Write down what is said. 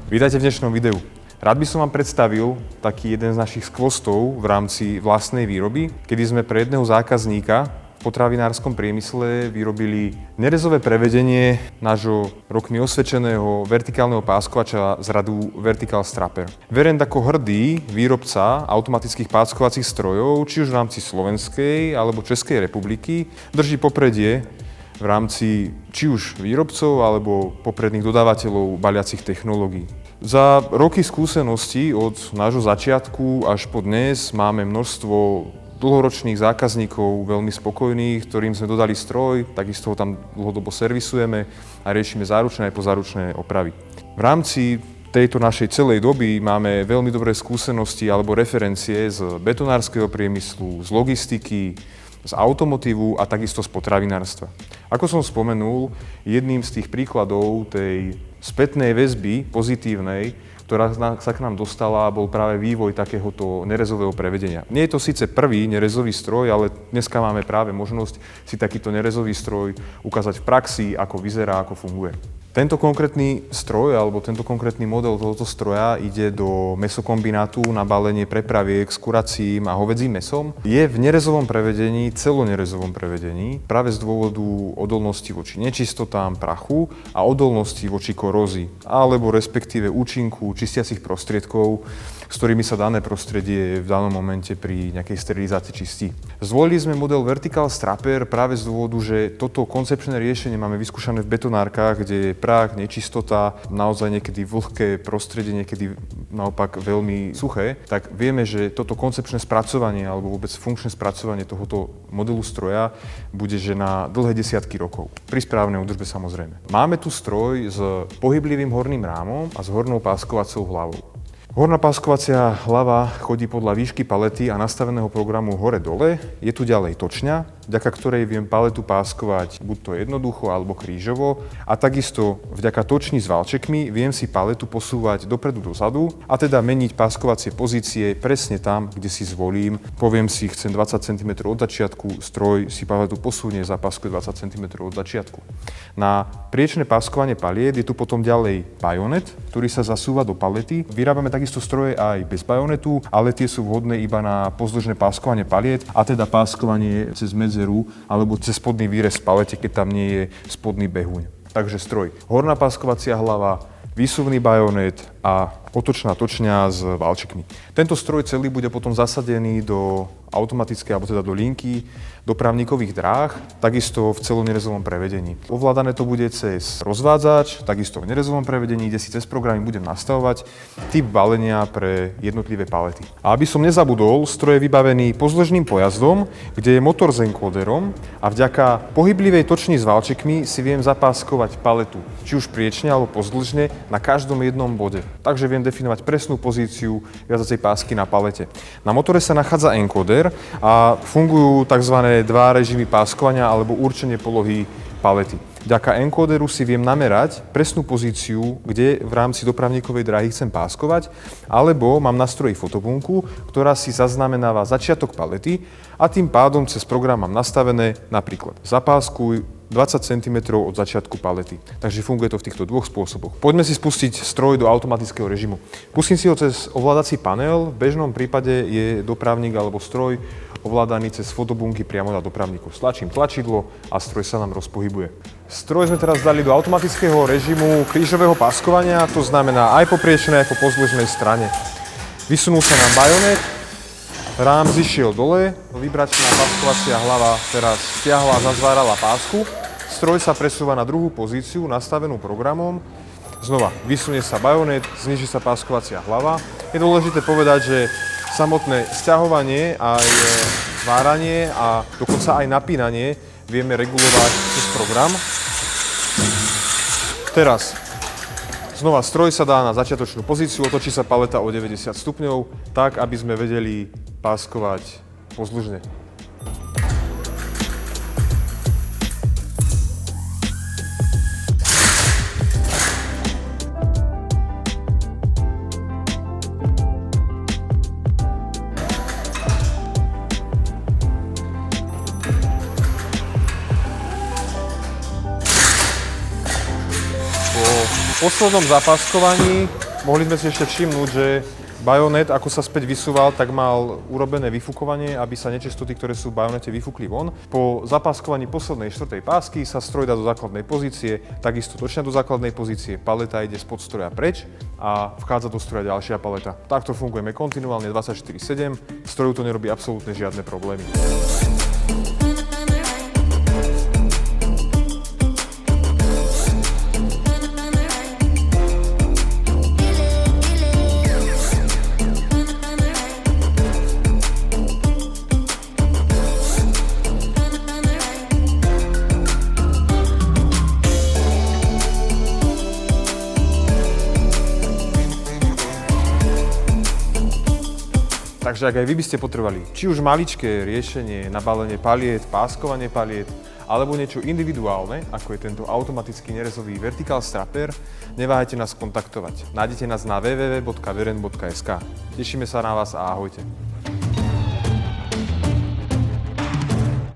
Vítajte v dnešnom videu. Rád by som vám predstavil taký jeden z našich skvostov v rámci vlastnej výroby, kedy sme pre jedného zákazníka v potravinárskom priemysle vyrobili nerezové prevedenie nášho rokmi osvedčeného vertikálneho páskovača z radu Vertical Strapper. Verend ako hrdý výrobca automatických páskovacích strojov, či už v rámci Slovenskej alebo Českej republiky, drží popredie v rámci či už výrobcov alebo popredných dodávateľov baliacich technológií. Za roky skúseností od nášho začiatku až po dnes máme množstvo dlhoročných zákazníkov, veľmi spokojných, ktorým sme dodali stroj, takisto ho tam dlhodobo servisujeme a riešime záručné aj pozáručné opravy. V rámci tejto našej celej doby máme veľmi dobré skúsenosti alebo referencie z betonárskeho priemyslu, z logistiky, z automotívu a takisto z potravinárstva. Ako som spomenul, jedným z tých príkladov tej spätnej väzby pozitívnej, ktorá sa k nám dostala, bol práve vývoj takéhoto nerezového prevedenia. Nie je to síce prvý nerezový stroj, ale dneska máme práve možnosť si takýto nerezový stroj ukázať v praxi, ako vyzerá, ako funguje. Tento konkrétny stroj alebo tento konkrétny model tohoto stroja ide do mäsokombinátu na balenie prepraviek s kuracím a hovedzím mäsom. Je v nerezovom prevedení, celonerezovom prevedení, práve z dôvodu odolnosti voči nečistotám, prachu a odolnosti voči korózii, alebo respektíve účinku čistiacich prostriedkov, s ktorými sa dané prostredie v danom momente pri nejakej sterilizácii čistí. Zvolili sme model Vertical Strapper práve z dôvodu, že toto koncepčné riešenie máme vyskúšané v betonárkach, kde je prach, nečistota, naozaj niekedy vlhké prostredie, niekedy naopak veľmi suché, tak vieme, že toto koncepčné spracovanie alebo vôbec funkčné spracovanie tohoto modelu stroja bude že na dlhé desiatky rokov. Pri správnej údržbe samozrejme. Máme tu stroj s pohyblivým horným rámom a s hornou páskovacou hlavou. Horná páskovacia hlava chodí podľa výšky palety a nastaveného programu hore-dole. Je tu ďalej točňa, vďaka ktorej viem paletu páskovať buď to jednoducho alebo krížovo. A takisto vďaka točni s valčekmi viem si paletu posúvať dopredu-dozadu a teda meniť páskovacie pozície presne tam, kde si zvolím. Poviem si, chcem 20 cm od začiatku, stroj si paletu posunie, zapáskuje 20 cm od začiatku. Na priečné páskovanie paliet je tu potom ďalej bajonet, ktorý sa zasúva do palety. Vyrábame takisto stroje aj bez bajonetu, ale tie sú vhodné iba na pozdĺžné páskovanie paliet a teda páskovanie cez medzeru alebo cez spodný výrez v palete, keď tam nie je spodný behuň. Takže stroj. Horná páskovacia hlava, výsuvný bajonet a otočná točňa s valčekmi. Tento stroj celý bude potom zasadený do automatickej, alebo teda do linky dopravníkových dráh, takisto v celonerezovom prevedení. Ovládané to bude cez rozvádzač, takisto v nerezovom prevedení, kde si cez programy budem nastavovať typ balenia pre jednotlivé palety. A aby som nezabudol, stroj je vybavený pozdĺžným pojazdom, kde je motor s encoderom a vďaka pohyblivej točni s valčekmi si viem zapáskovať paletu, či už priečne alebo pozdĺžne na každom jednom bode. Takže viem definovať presnú pozíciu viazacej pásky na palete. Na motore sa nachádza encoder a fungujú tzv. Dva režimy páskovania alebo určenie polohy palety. Vďaka encoderu si viem namerať presnú pozíciu, kde v rámci dopravníkovej dráhy chcem páskovať, alebo mám na stroji fotobunku, ktorá si zaznamenáva začiatok palety a tým pádom cez program mám nastavené napríklad zapáskuj 20 cm od začiatku palety. Takže funguje to v týchto dvoch spôsoboch. Poďme si spustiť stroj do automatického režimu. Pustím si ho cez ovládací panel. V bežnom prípade je dopravník alebo stroj ovládaný cez fotobunky priamo na dopravníku. Stlačím tlačidlo a stroj sa nám rozpohybuje. Stroj sme teraz dali do automatického režimu krížového páskovania, to znamená aj po priečnej, aj po pozdĺžnej strane. Vysunul sa nám bajonet, rám zišiel dole, vibračná páskovacia hlava teraz stiahla a zazvárala pásku. Stroj sa presúva na druhú pozíciu, nastavenú programom. Znova vysunie sa bajonet, zniží sa páskovacia hlava. Je dôležité povedať, že samotné sťahovanie aj zváranie a dokonca aj napínanie vieme regulovať cez program. Teraz znova stroj sa dá na začiatočnú pozíciu, otočí sa paleta o 90 stupňov, tak aby sme vedeli páskovať pozdĺžne. Po poslednom zapáskovaní Mohli sme si ešte všimnúť, že bajonet, ako sa späť vysúval, tak mal urobené vyfúkovanie, aby sa nečistoty, ktoré sú v bajonete, vyfúkli von. Po zapáskovaní poslednej štvrtej pásky sa stroj dá do základnej pozície, takisto točne do základnej pozície, paleta ide spod stroja preč a vchádza do stroja ďalšia paleta. Takto fungujeme kontinuálne 24/7, stroju to nerobí absolútne žiadne problémy. Takže ak aj vy by ste potrebovali či už maličké riešenie na balenie paliet, páskovanie paliet, alebo niečo individuálne, ako je tento automatický nerezový vertical strapper, neváhajte nás kontaktovať. Nájdete nás na www.veren.sk. Tešíme sa na vás a ahojte.